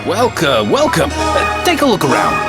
Welcome. Take a look around.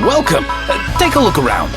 Welcome. Take a look around.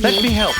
Let me help.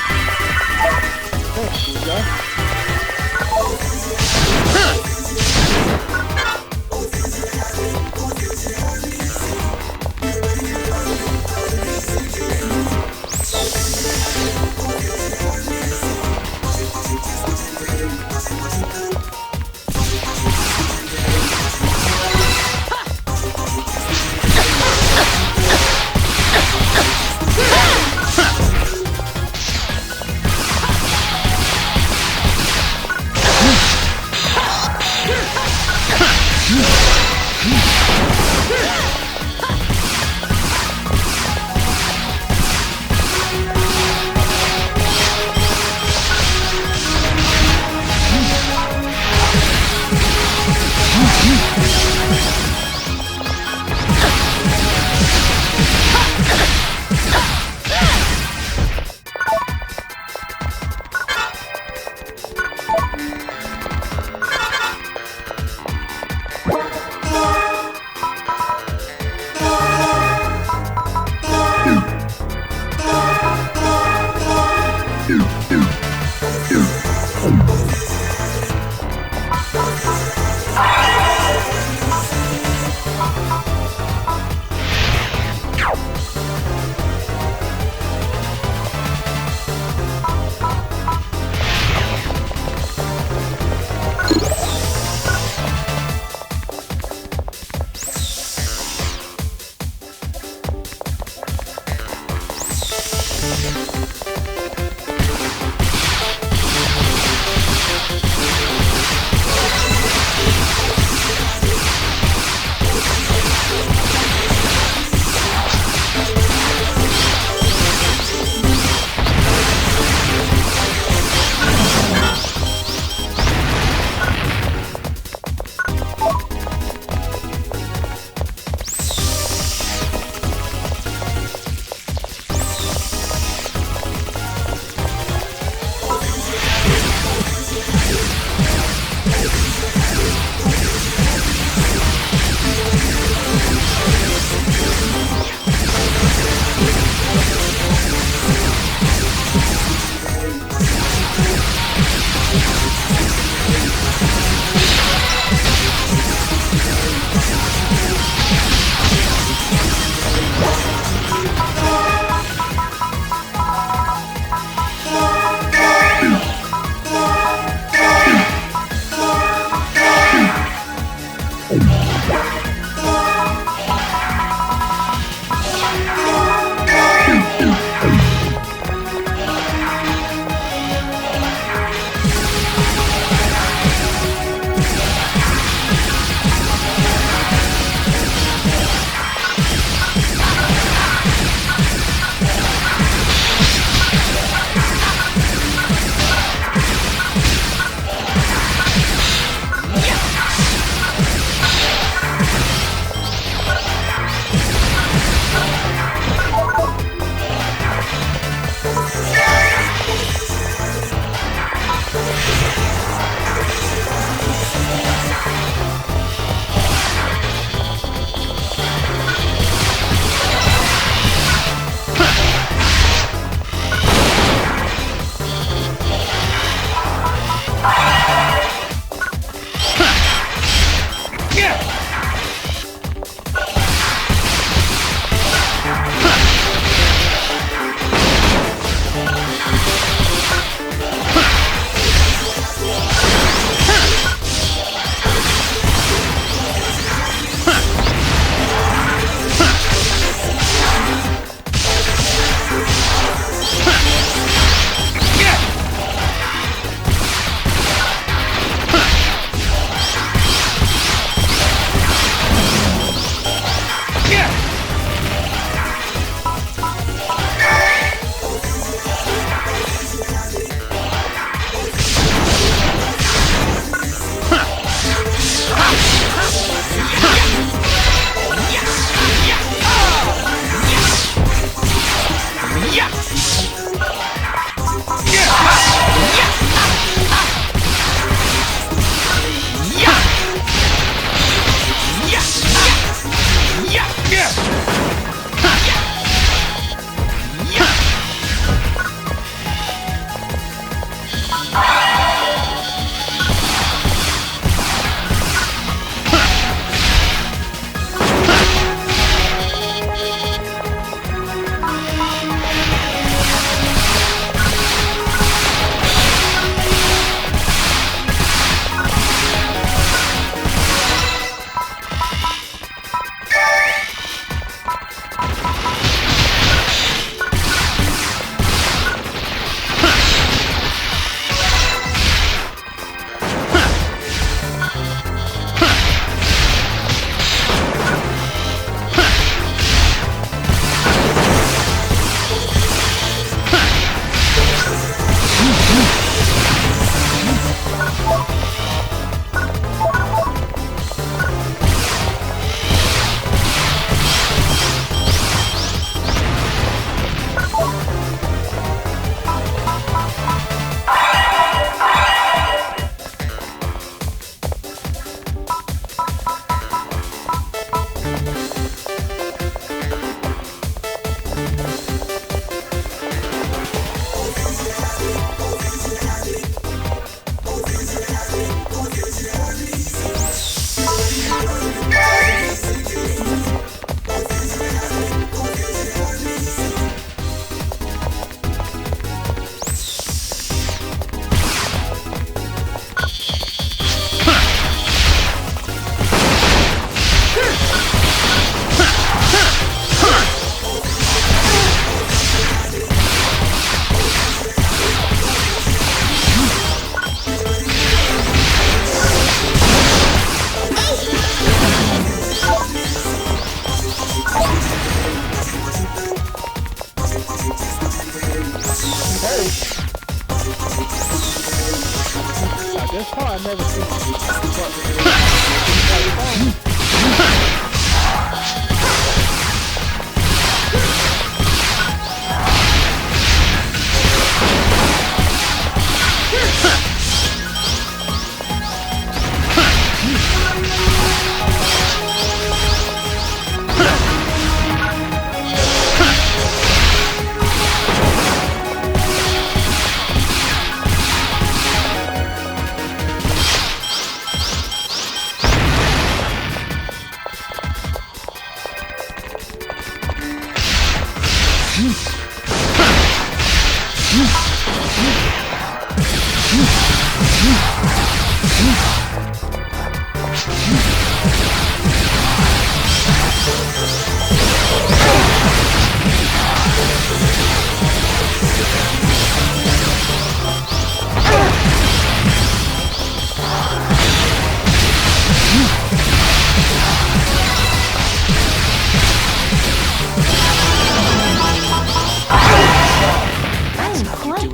never seen it.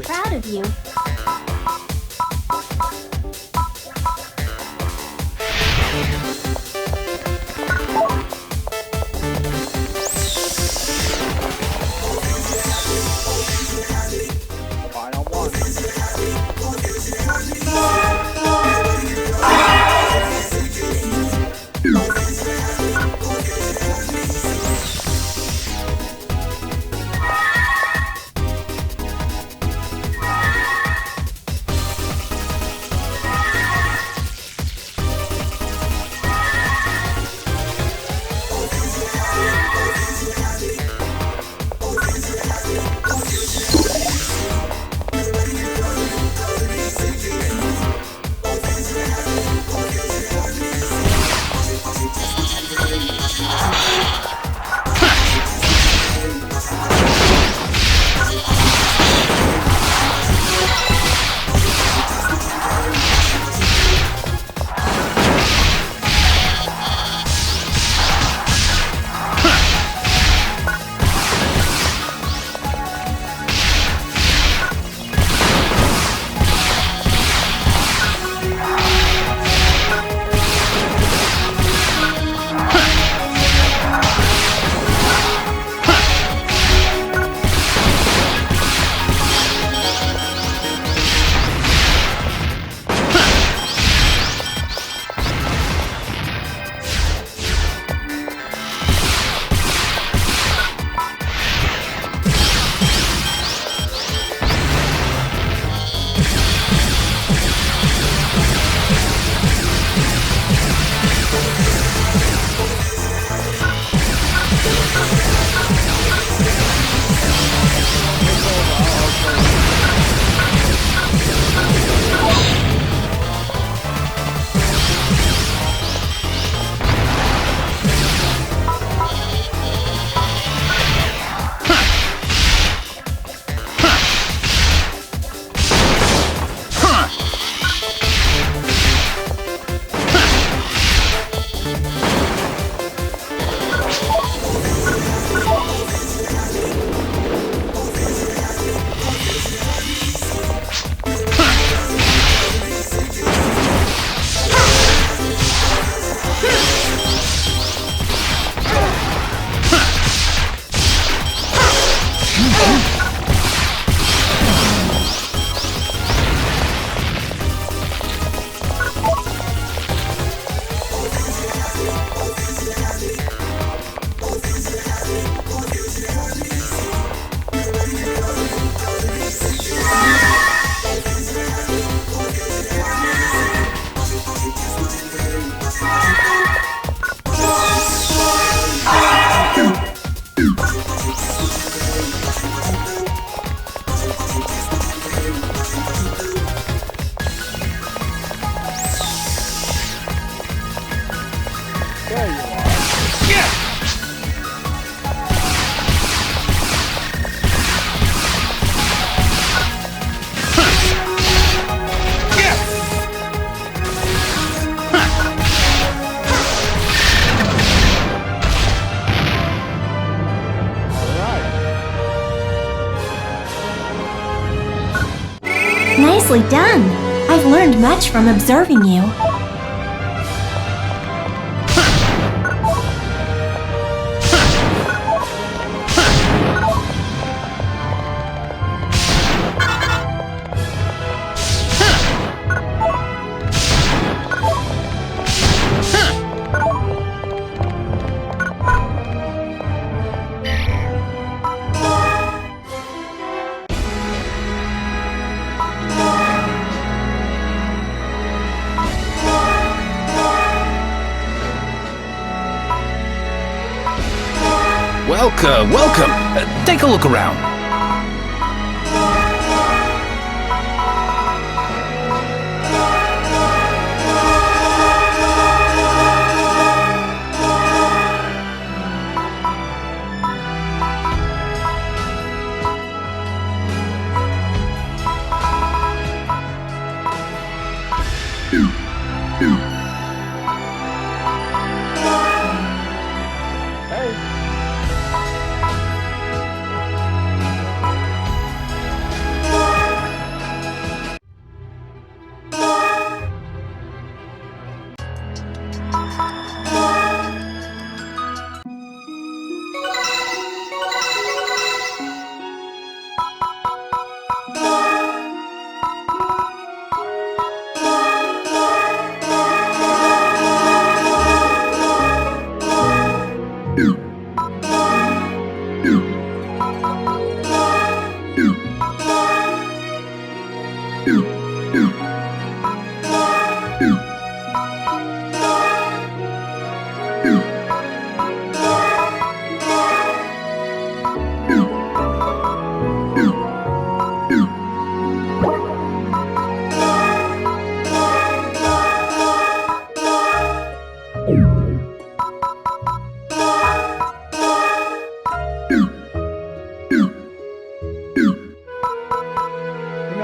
Proud of you. Final one. Nicely done. I've learned much from observing you. Welcome. Take a look around.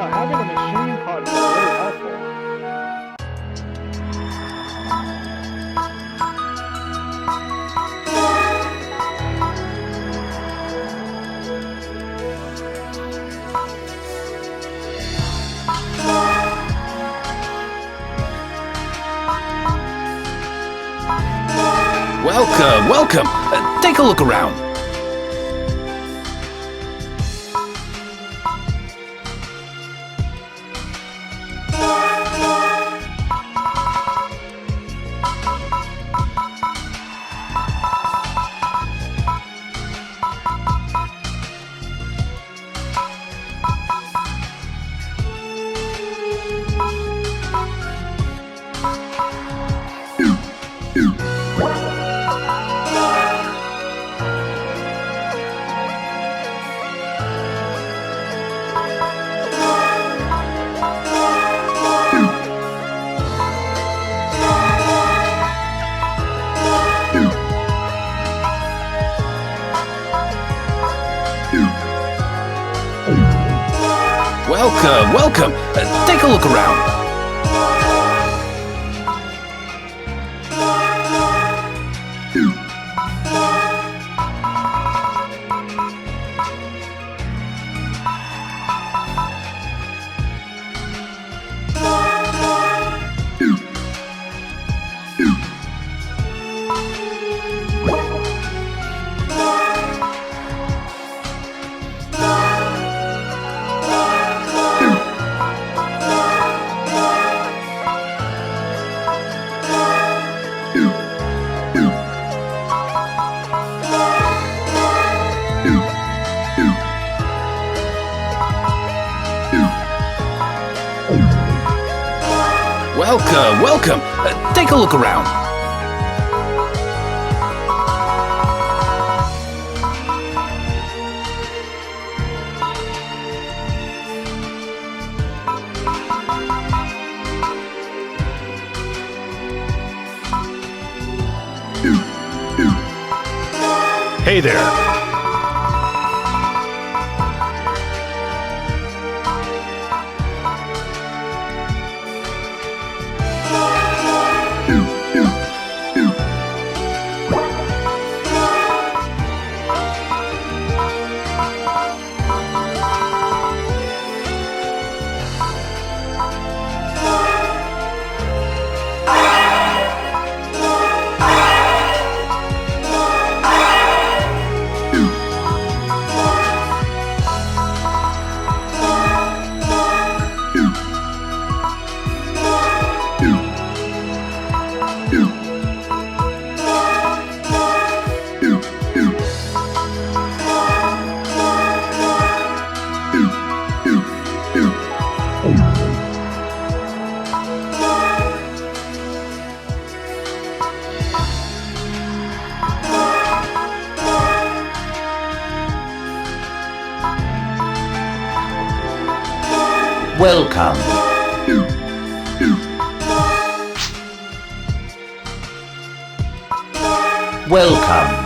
Having a machine pod is really helpful. Welcome. Take a look around. Welcome. Take a look around. Welcome. Take a look around. Hey there. Welcome. Welcome.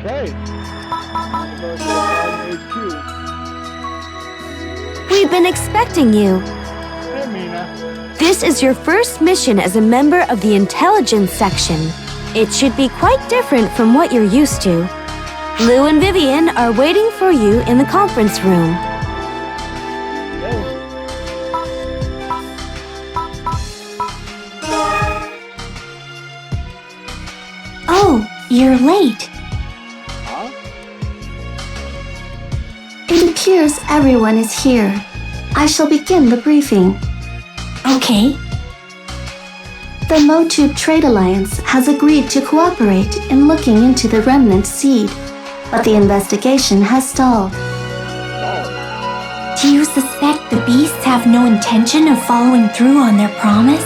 Okay. I'm going to HQ. We've been expecting you. Hey, Mina. This is your first mission as a member of the intelligence section. It should be quite different from what you're used to. Lou and Vivian are waiting for you in the conference room. Oh, you're late. Huh? It appears everyone is here. I shall begin the briefing. Okay. The Motube Trade Alliance has agreed to cooperate in looking into the remnant seed, but the investigation has stalled. Do you suspect the beasts have no intention of following through on their promise?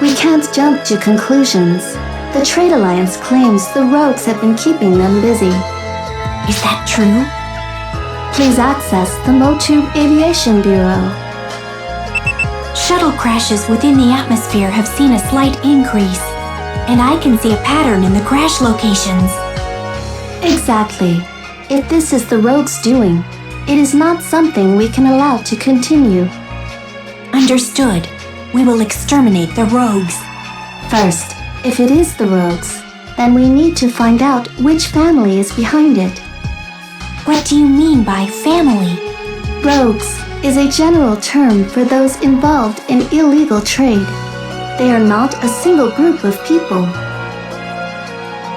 We can't jump to conclusions. The Trade Alliance claims the rogues have been keeping them busy. Is that true? Please access the Motube Aviation Bureau. Shuttle crashes within the atmosphere have seen a slight increase, and I can see a pattern in the crash locations. Exactly. If this is the rogues' doing, it is not something we can allow to continue. Understood. We will exterminate the rogues. First, if it is the rogues, then we need to find out which family is behind it. What do you mean by family? Rogues is a general term for those involved in illegal trade. They are not a single group of people.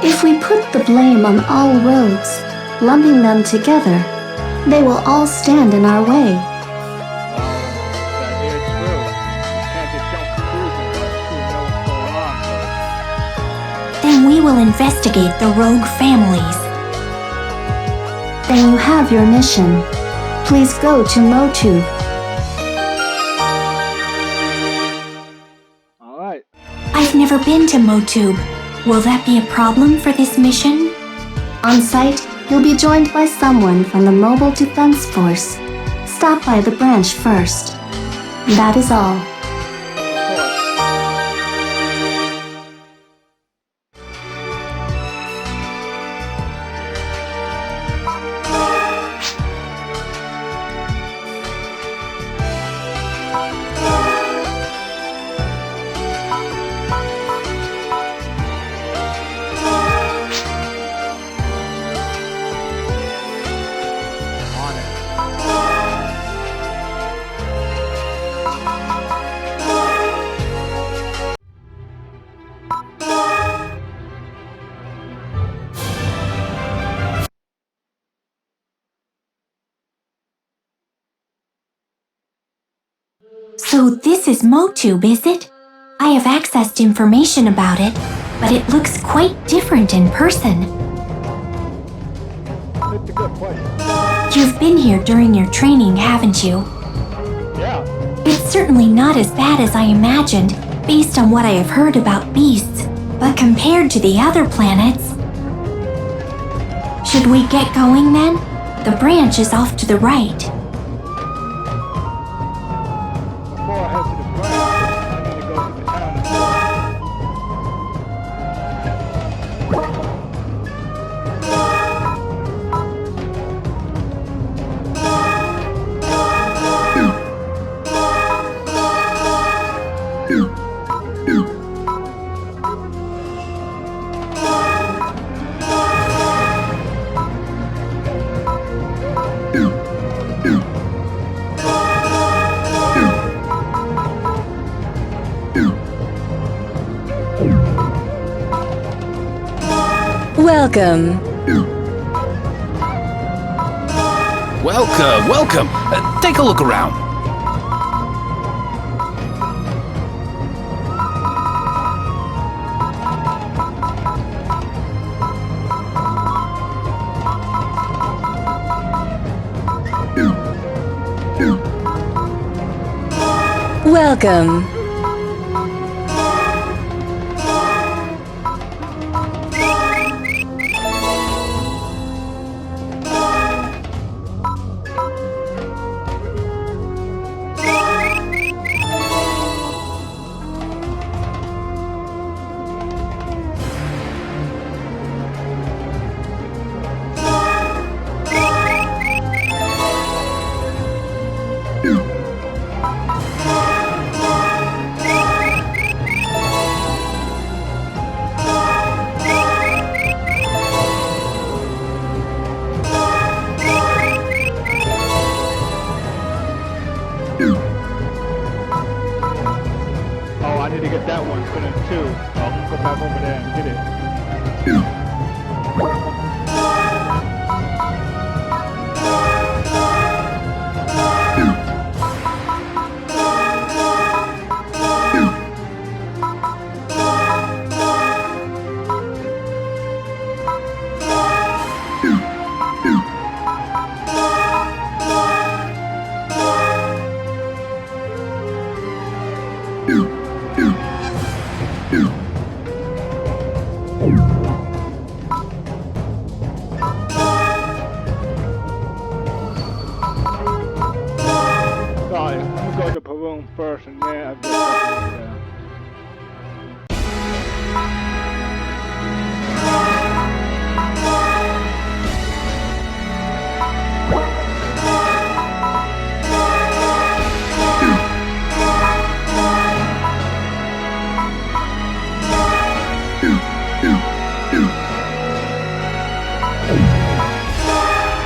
If we put the blame on all rogues, lumping them together, they will all stand in our way. That is true. You can't just jump conclusions until you know what's going on first. Then we will investigate the rogue families. Then you have your mission. Please go to Motube. Alright. I've never been to Motube. Will that be a problem for this mission? On site, you'll be joined by someone from the Mobile Defense Force. Stop by the branch first. That is all. So this is Motube, is it? I have accessed information about it, but it looks quite different in person. That's a good question. You've been here during your training, haven't you? Yeah. It's certainly not as bad as I imagined, based on what I have heard about beasts, but compared to the other planets... Should we get going then? The branch is off to the right. Before I head to the branch, I need to go to the town as well. Welcome. Welcome. Take a look around. Welcome. Oh, I need to get that one finished too. I'll go back over there and get it. Sorry, I'm gonna go to the room first and then I'll get that one there.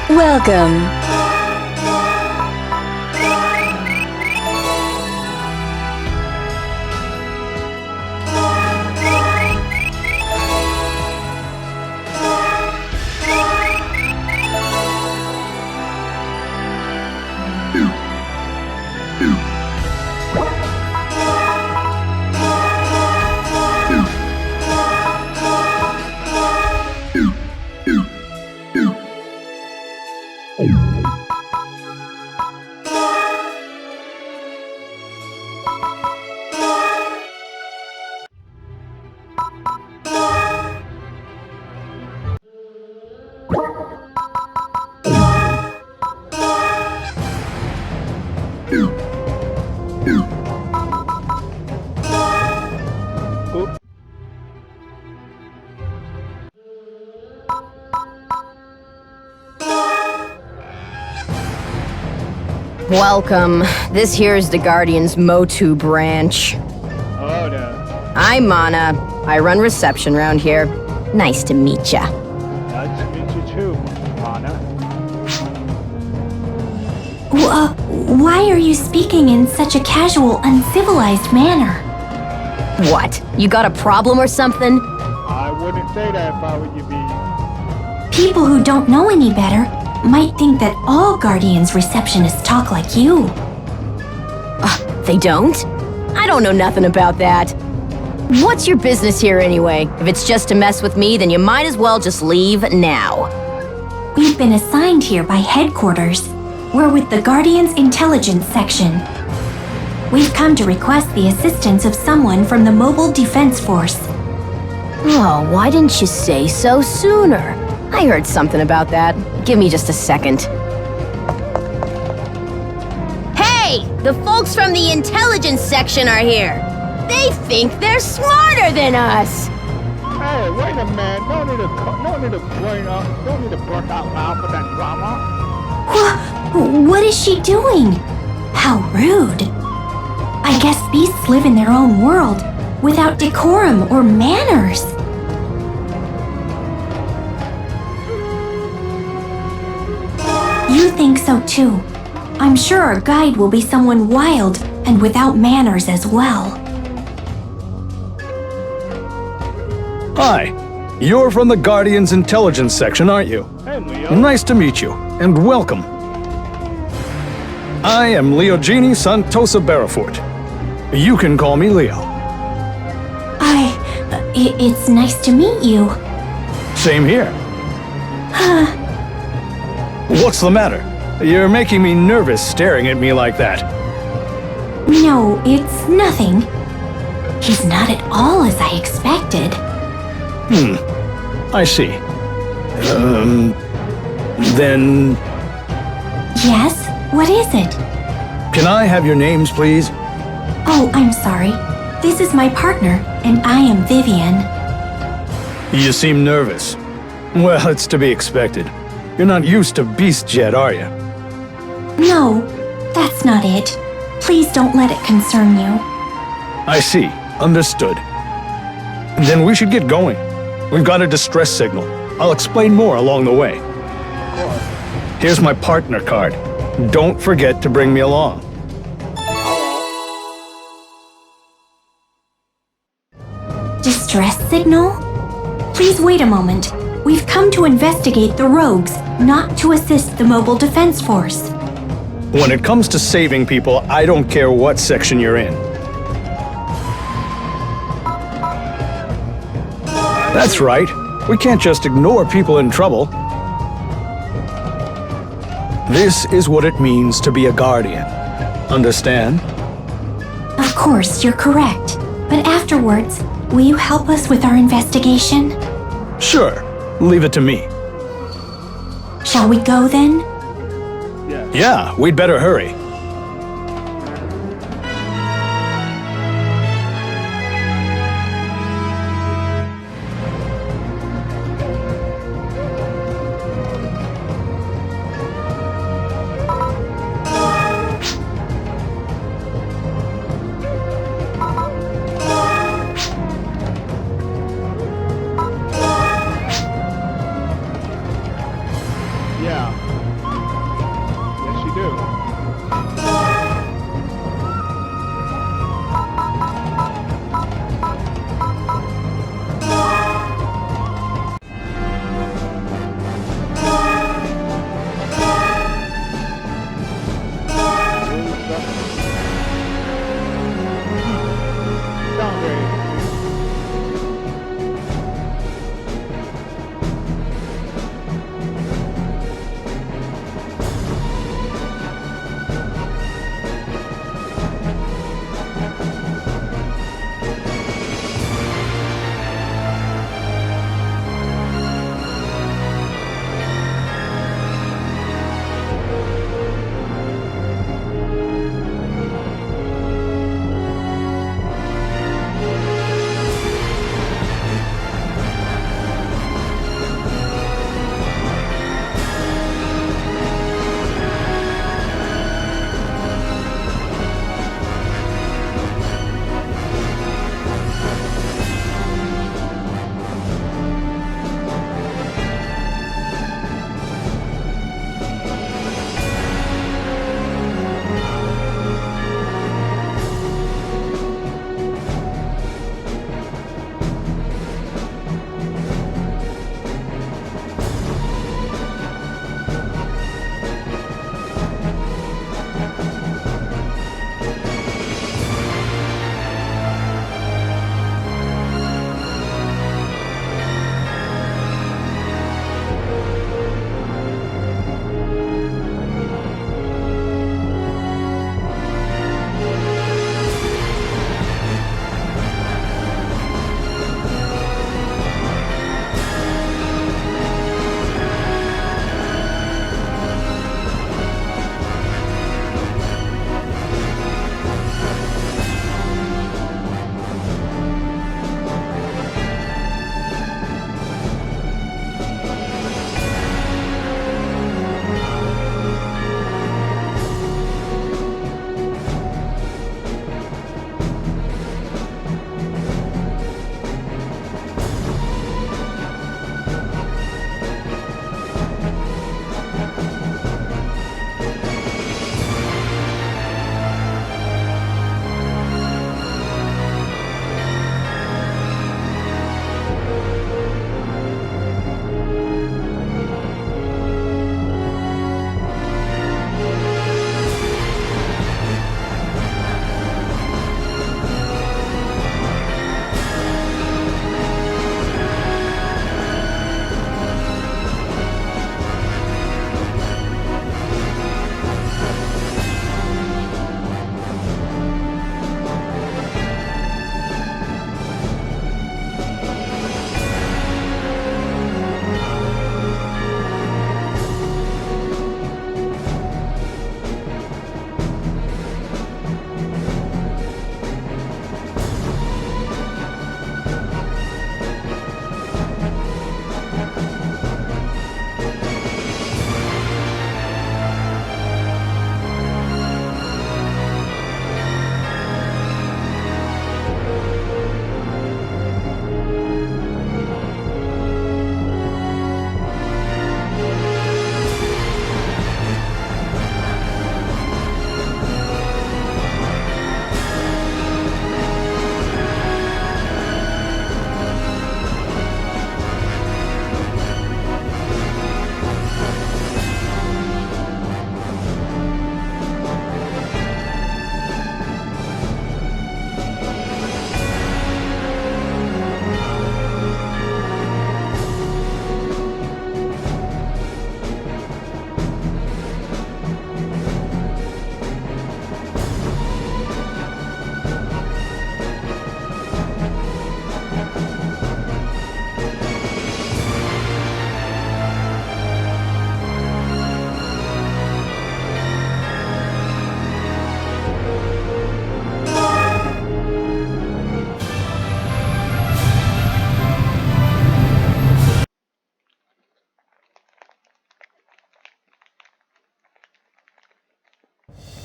Welcome. Welcome. This here is the Guardian's Motu branch. Oh, there. I'm Mana. I run reception around here. Nice to meet ya. Nice to meet you too, Mana. Why are you speaking in such a casual, uncivilized manner? What? You got a problem or something? I wouldn't say that if I were you, B. People who don't know any better might think that all Guardians receptionists talk like you. They don't? I don't know nothing about that. What's your business here anyway? If it's just to mess with me, then you might as well just leave now. We've been assigned here by headquarters. We're with the Guardians Intelligence Section. We've come to request the assistance of someone from the Mobile Defense Force. Oh, why didn't you say so sooner? I heard something about that. Give me just a second. Hey! The folks from the intelligence section are here! They think they're smarter than us! Hey, wait a minute. No need to burst out loud for that drama. What is she doing? How rude. I guess beasts live in their own world, without decorum or manners. You think so too. I'm sure our guide will be someone wild and without manners as well. Hi. You're from the Guardian's intelligence section, aren't you? Hey, Leo. Nice to meet you, and welcome. I am Leogene Santosa Barrowfort. You can call me Leo. It's nice to meet you. Same here. What's the matter? You're making me nervous staring at me like that. No, it's nothing. He's not at all as I expected. I see. Then... Yes? What is it? Can I have your names, please? Oh, I'm sorry. This is my partner, and I am Vivian. You seem nervous. Well, it's to be expected. You're not used to beasts yet, are you? No, that's not it. Please don't let it concern you. I see. Understood. Then we should get going. We've got a distress signal. I'll explain more along the way. Here's my partner card. Don't forget to bring me along. Distress signal? Please wait a moment. We've come to investigate the rogues, not to assist the Mobile Defense Force. When it comes to saving people, I don't care what section you're in. That's right. We can't just ignore people in trouble. This is what it means to be a guardian. Understand? Of course, you're correct. But afterwards, will you help us with our investigation? Sure. Leave it to me. Shall we go then? Yeah, we'd better hurry. Yeah. Yes, you do.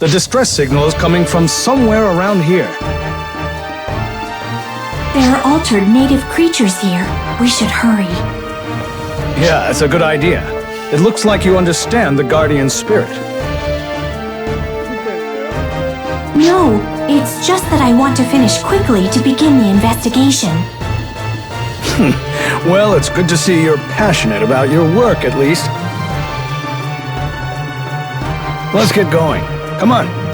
The distress signal is coming from somewhere around here. There are altered native creatures here. We should hurry. Yeah, it's a good idea. It looks like you understand the Guardian spirit. No, it's just that I want to finish quickly to begin the investigation. Well, it's good to see you're passionate about your work, at least. Let's get going. Come on.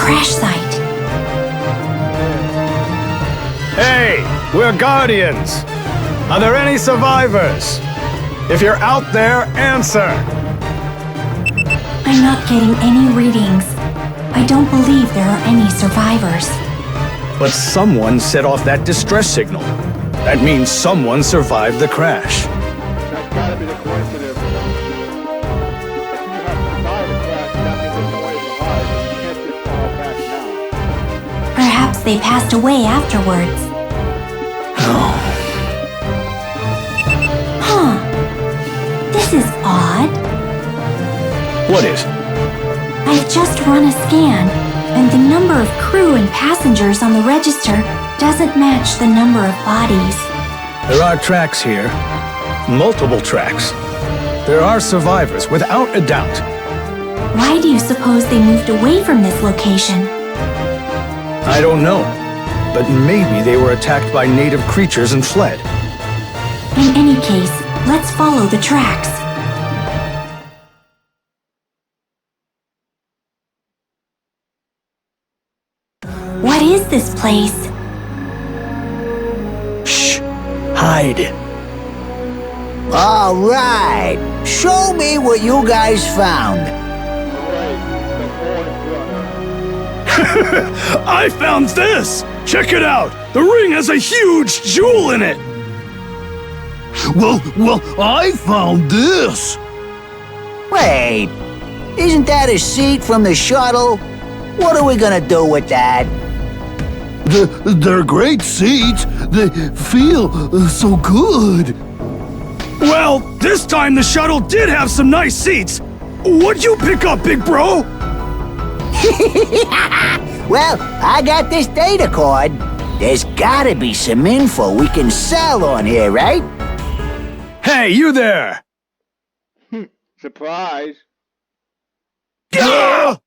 crash site. Hey, we're Guardians. Are there any survivors? If you're out there, answer. I'm not getting any readings. I don't believe there are any survivors. But someone set off that distress signal. That means someone survived the crash. That's gotta be the coincidence. If you have survived the crash, that means there's no way to survive. You can't just fall back now. Perhaps they passed away afterwards. Huh. This is odd. What is? I've just run a scan, and the number of crew and passengers on the register doesn't match the number of bodies. There are tracks here. Multiple tracks. There are survivors, without a doubt. Why do you suppose they moved away from this location? I don't know. But maybe they were attacked by native creatures and fled. In any case, let's follow the tracks. What is this place? Shh! Hide. All right. Show me what you guys found. I found this! Check it out! The ring has a huge jewel in it! Well, I found this! Wait, isn't that a seat from the shuttle? What are we gonna do with that? They're great seats. They feel so good. Well, this time the shuttle did have some nice seats. What'd you pick up, big bro? Well, I got this data cord. There's gotta be some info we can sell on here, right? Hey, you there! Surprise. Gah!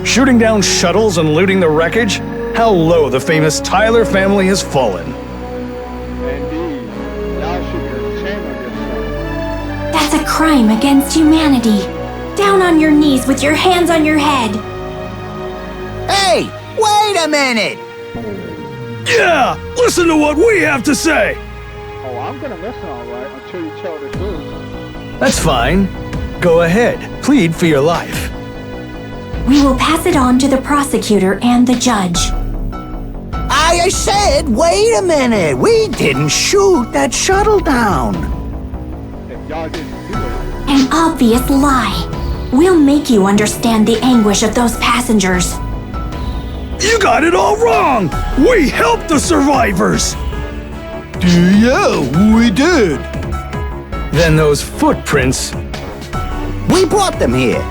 Shooting down shuttles and looting the wreckage? How low the famous Tyler family has fallen. Indeed. Y'all should be ashamed of yourself. That's a crime against humanity. Down on your knees with your hands on your head. Hey, wait a minute! Yeah! Listen to what we have to say! Oh, I'm gonna listen alright until you tell the truth. That's fine. Go ahead. Plead for your life. We will pass it on to the prosecutor and the judge. I said, wait a minute! We didn't shoot that shuttle down! If y'all didn't do it, An obvious lie. We'll make you understand the anguish of those passengers. You got it all wrong! We helped the survivors! Yeah, we did. Then those footprints... We brought them here.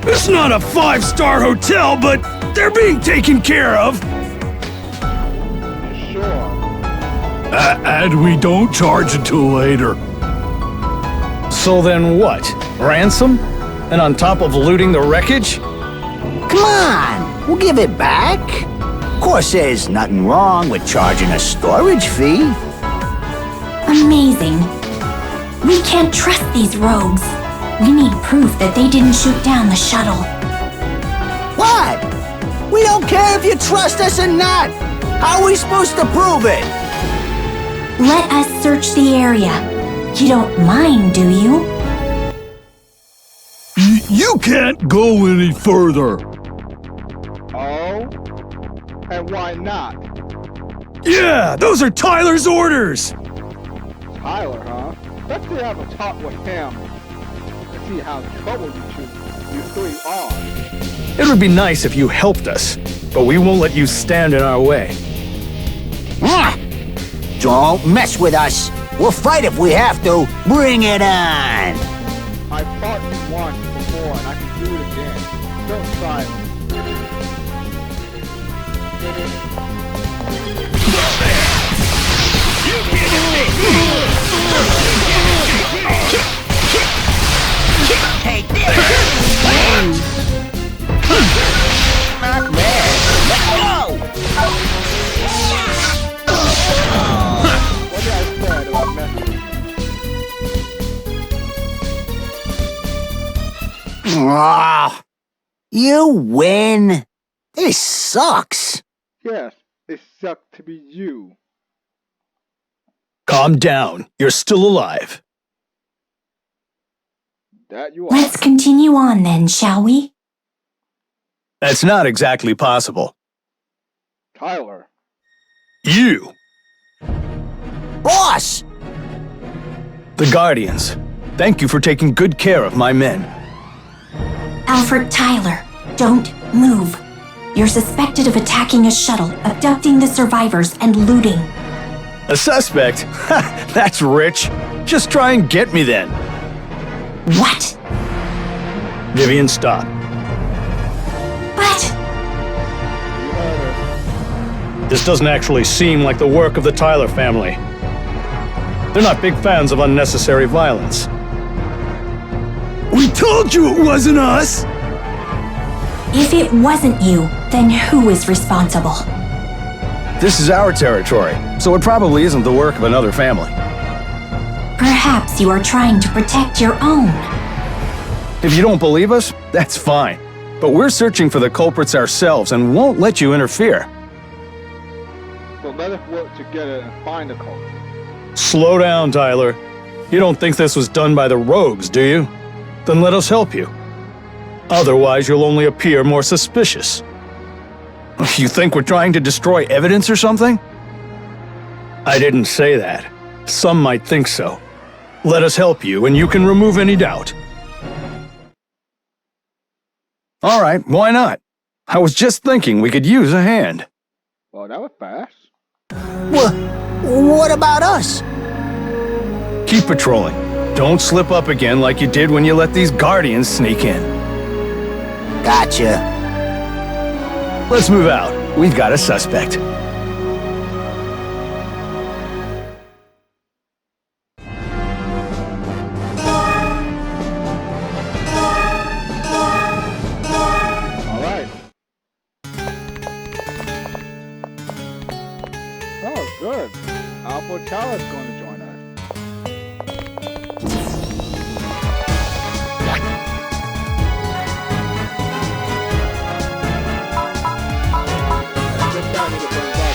It's not a five-star hotel, but they're being taken care of! you sure? And we don't charge until later. So then what? Ransom? And on top of looting the wreckage? Come on, we'll give it back. Of course, there's nothing wrong with charging a storage fee. Amazing. We can't trust these rogues. We need proof that they didn't shoot down the shuttle. What? We don't care if you trust us or not. How are we supposed to prove it? Let us search the area. You don't mind, do you? You can't go any further. Oh? And why not? Yeah, those are Tyler's orders! Tyler, huh? Let's see have a talk with him. Let's see how trouble you three are. It would be nice if you helped us, but we won't let you stand in our way. Don't mess with us. We'll fight if we have to. Bring it on. I fought you once before and I can do it again. Don't try it. Take this. Not bad. Whoa! What did I say about messing? You win. This sucks. Yes, it sucked to be you. Calm down. You're still alive. That you are. Let's continue on then, shall we? That's not exactly possible. Tyler. You, Boss! the Guardians, thank you for taking good care of my men. Alfred Tyler, don't move. You're suspected of attacking a shuttle, abducting the survivors, and looting. A suspect? Ha, that's rich. Just try and get me then. What? Vivian, stop. But... You heard her. This doesn't actually seem like the work of the Tyler family. They're not big fans of unnecessary violence. We told you it wasn't us! if it wasn't you, then who is responsible? This is our territory, so it probably isn't the work of another family. Perhaps you are trying to protect your own. If you don't believe us, that's fine. But we're searching for the culprits ourselves and won't let you interfere. So let us work together and find the culprit. Slow down, Tyler. You don't think this was done by the rogues, do you? Then let us help you. Otherwise, you'll only appear more suspicious. You think we're trying to destroy evidence or something? I didn't say that. Some might think so. Let us help you, and you can remove any doubt. All right, why not? I was just thinking we could use a hand. Well, that was fast. What about us? Keep patrolling. Don't slip up again like you did when you let these Guardians sneak in. Gotcha. Let's move out. We've got a suspect. Oh, good. Alpha Chalice going to join us. Just gotta need to bring back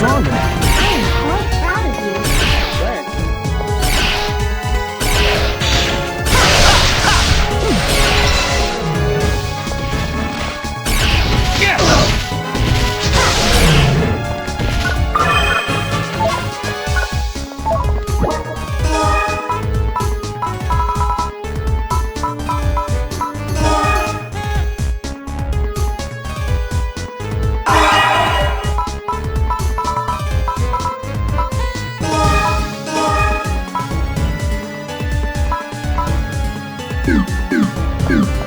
strong enough. I am quite proud of you. Thanks.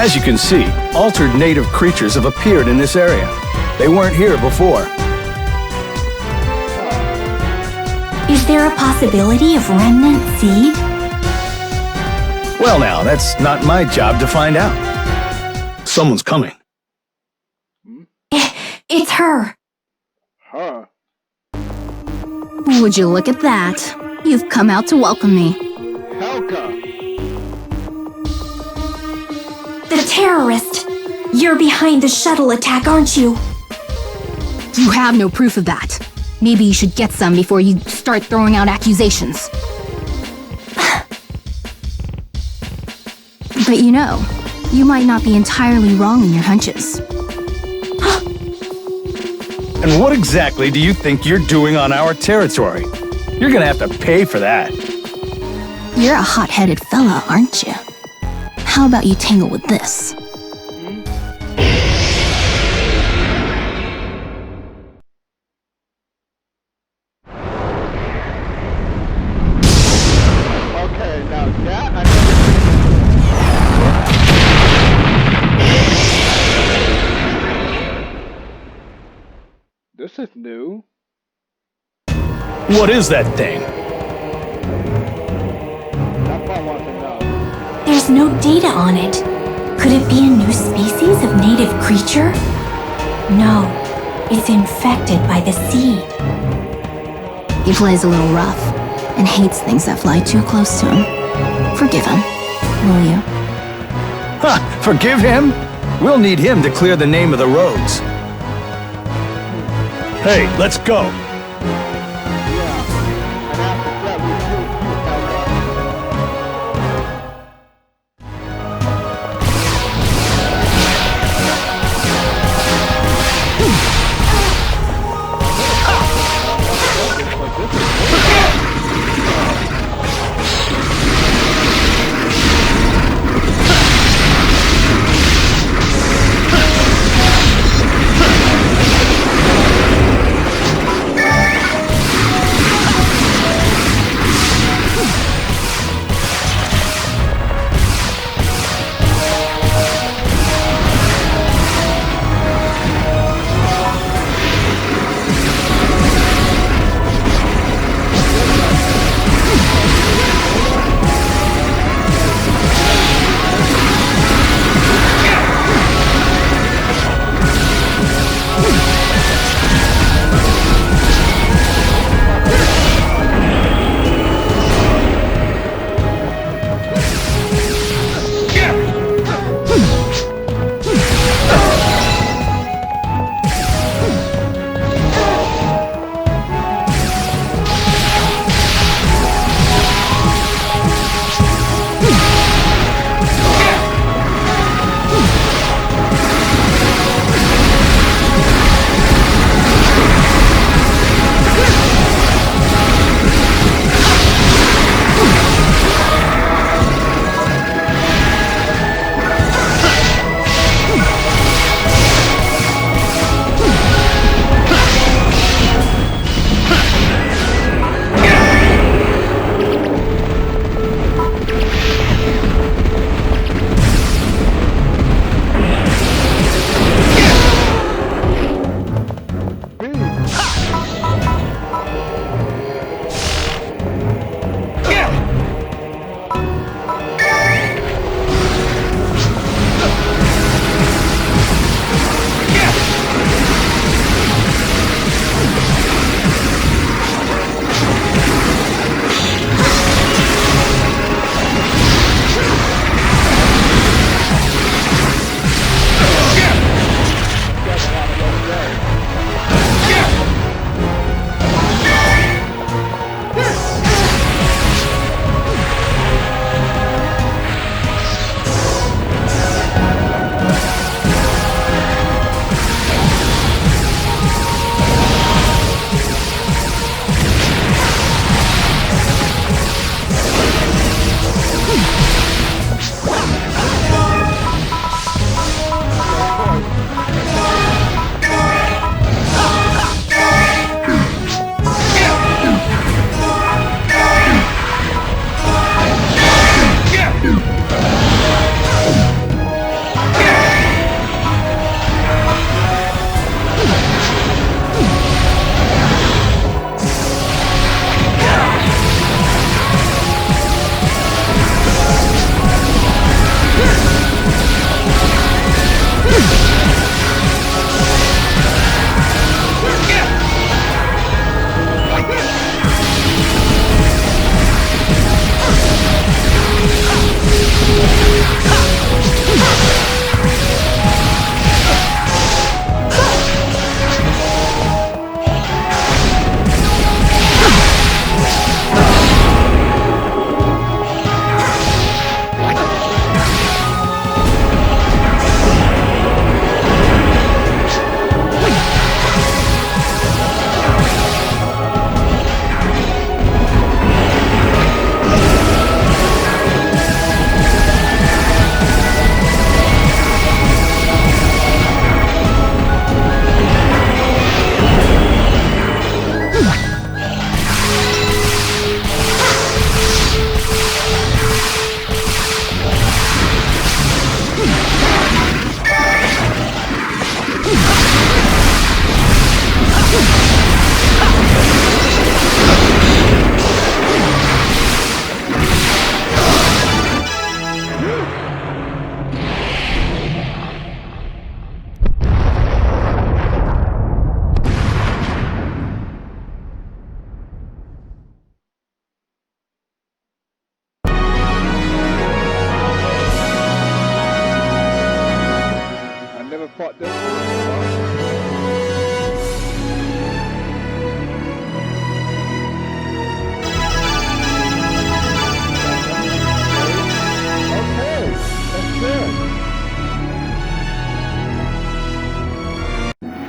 As you can see, altered native creatures have appeared in this area. They weren't here before. Is there a possibility of remnant seed? Well now, that's not my job to find out. Someone's coming. It's her. Huh. Would you look at that? You've come out to welcome me. Helka. The terrorist. You're behind the shuttle attack, aren't you? You have no proof of that. Maybe you should get some before you start throwing out accusations. But you know, you might not be entirely wrong in your hunches. And what exactly do you think you're doing on our territory? You're gonna have to pay for that. You're a hot-headed fella, aren't you? How about you tangle with this? Okay, now that I This is new. What is that thing? That's what I want to know. There's no data on it. Could it be a new species of native creature? No, it's infected by the seed. He plays a little rough and hates things that fly too close to him. Forgive him, will you? Ha! Forgive him? We'll need him to clear the name of the roads. Hey, let's go.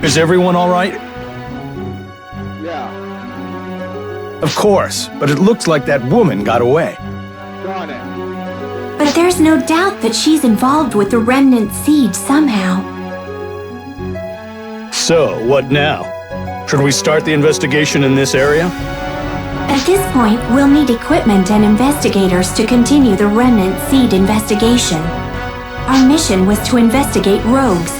Is everyone all right? Yeah, Of course, but it looks like that woman got away. darn it. But there's no doubt that she's involved with the remnant seed somehow. So, what now? Should we start the investigation in this area? At this point, we'll need equipment and investigators to continue the remnant seed investigation. Our mission was to investigate rogues.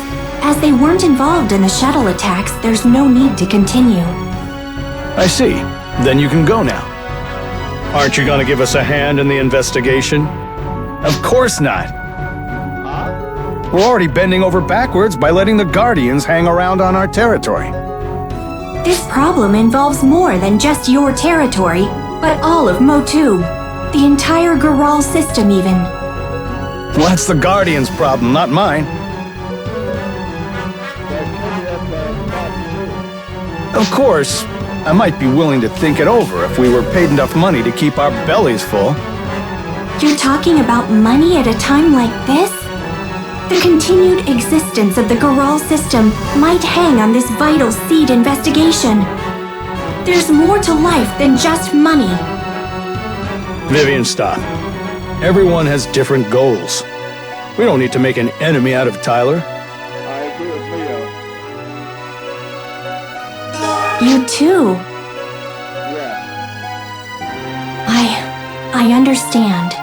As they weren't involved in the shuttle attacks, there's no need to continue. I see. Then you can go now. Aren't you gonna give us a hand in the investigation? Of course not. We're already bending over backwards by letting the Guardians hang around on our territory. This problem involves more than just your territory, but all of Motub. The entire Garal system, even. Well, that's the Guardians' problem, not mine. Of course, I might be willing to think it over if we were paid enough money to keep our bellies full. You're talking about money at a time like this? The continued existence of the Garal system might hang on this vital seed investigation. There's more to life than just money. Vivian, stop. Everyone has different goals. We don't need to make an enemy out of Tyler. I agree with Leo. You too. Yeah. I understand.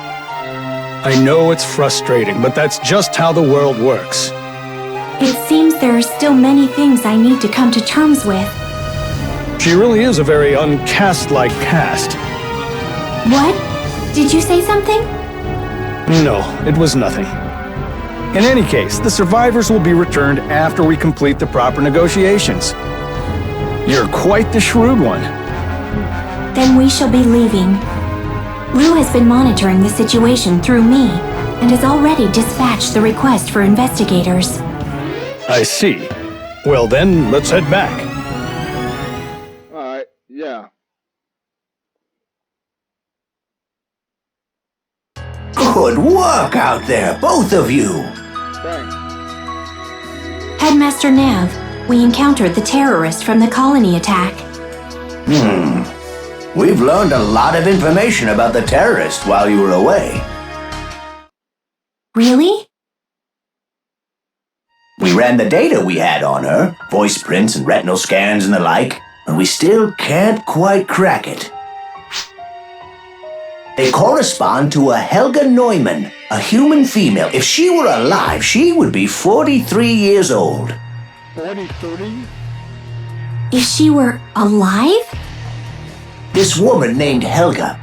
I know it's frustrating, but that's just how the world works. It seems there are still many things I need to come to terms with. She really is a very uncast-like cast. What? Did you say something? No, it was nothing. In any case, the survivors will be returned after we complete the proper negotiations. You're quite the shrewd one. Then we shall be leaving. Lou has been monitoring the situation through me and has already dispatched the request for investigators. I see. Well then, let's head back. Alright, yeah. Good work out there, both of you. Thanks. Headmaster Nav, we encountered the terrorist from the colony attack. We've learned a lot of information about the terrorist while you were away. Really? We ran the data we had on her, voice prints and retinal scans and the like, but we still can't quite crack it. They correspond to a Helga Neumann, a human female. If she were alive, she would be 43 years old. 43? If she were alive? This woman named Helga,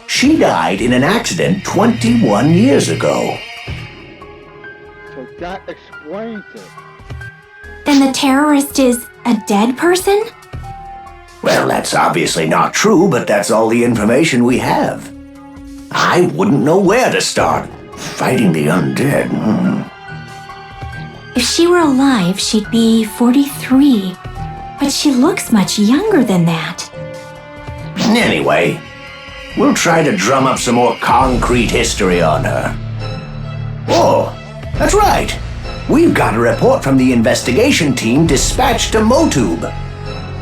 she died in an accident 21 years ago. So that explains it. Then the terrorist is a dead person? Well, that's obviously not true, but that's all the information we have. I wouldn't know where to start. Fighting the undead. If she were alive, she'd be 43. But she looks much younger than that. Anyway, we'll try to drum up some more concrete history on her. Oh, that's right. We've got a report from the investigation team dispatched to Motub.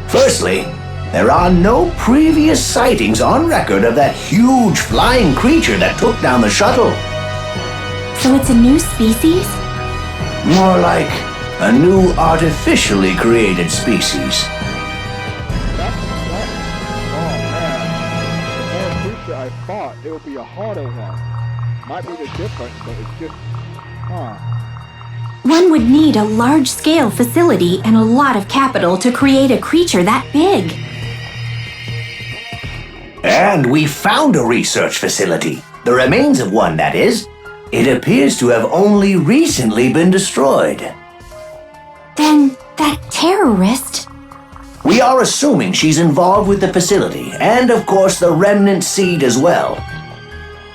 Firstly, there are no previous sightings on record of that huge flying creature that took down the shuttle. So it's a new species? More like a new artificially created species. I thought it would be a harder one. Might be the difference, but it's just, One would need a large-scale facility and a lot of capital to create a creature that big. And we found a research facility. The remains of one, that is. It appears to have only recently been destroyed. Then that terrorist... We are assuming she's involved with the facility, and of course the remnant seed as well.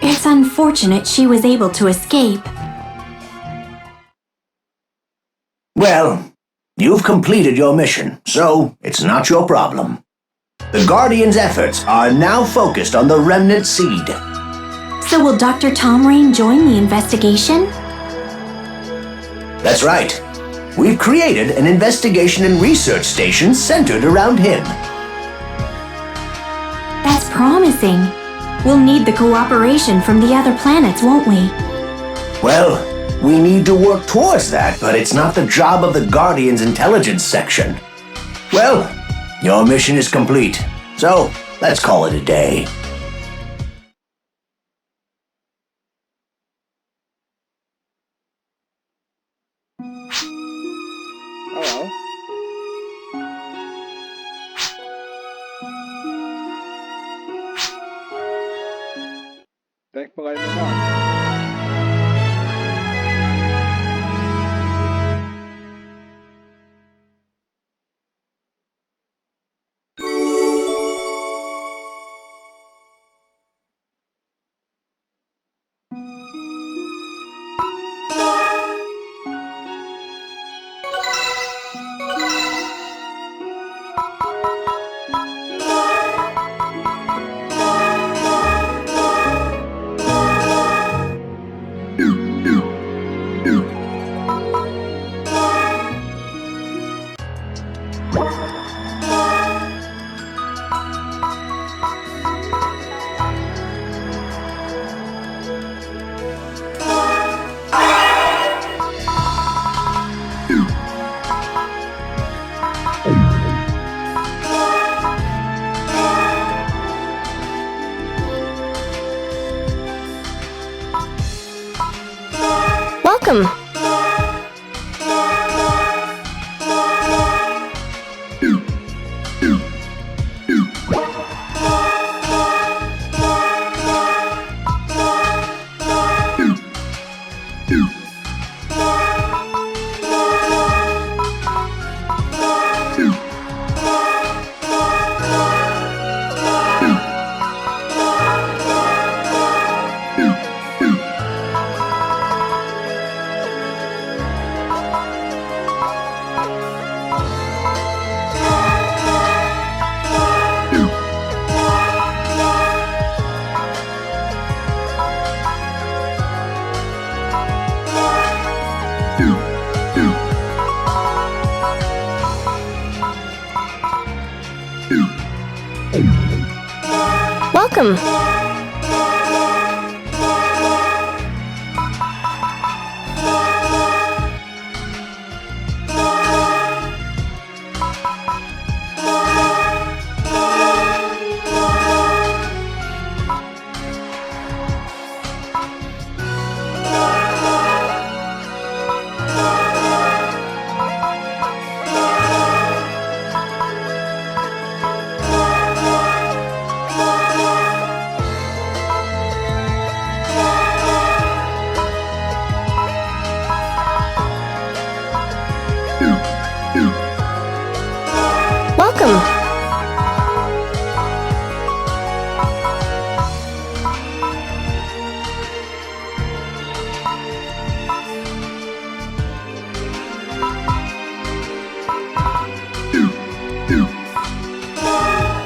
It's unfortunate she was able to escape. Well, you've completed your mission, so it's not your problem. The Guardians' efforts are now focused on the remnant seed. So will Dr. Tom Rain join the investigation? That's right. we've created an investigation and research station centered around him. That's promising. We'll need the cooperation from the other planets, won't we? Well, we need to work towards that, but it's not the job of the Guardian's intelligence section. Well, your mission is complete, so let's call it a day. Hello. Thanks for letting me know. Welcome. Welcome. Welcome.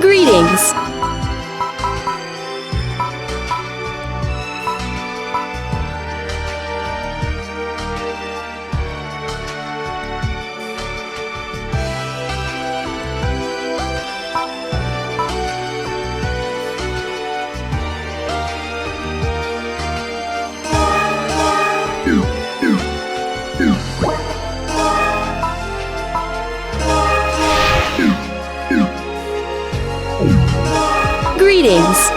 Greetings. Greetings.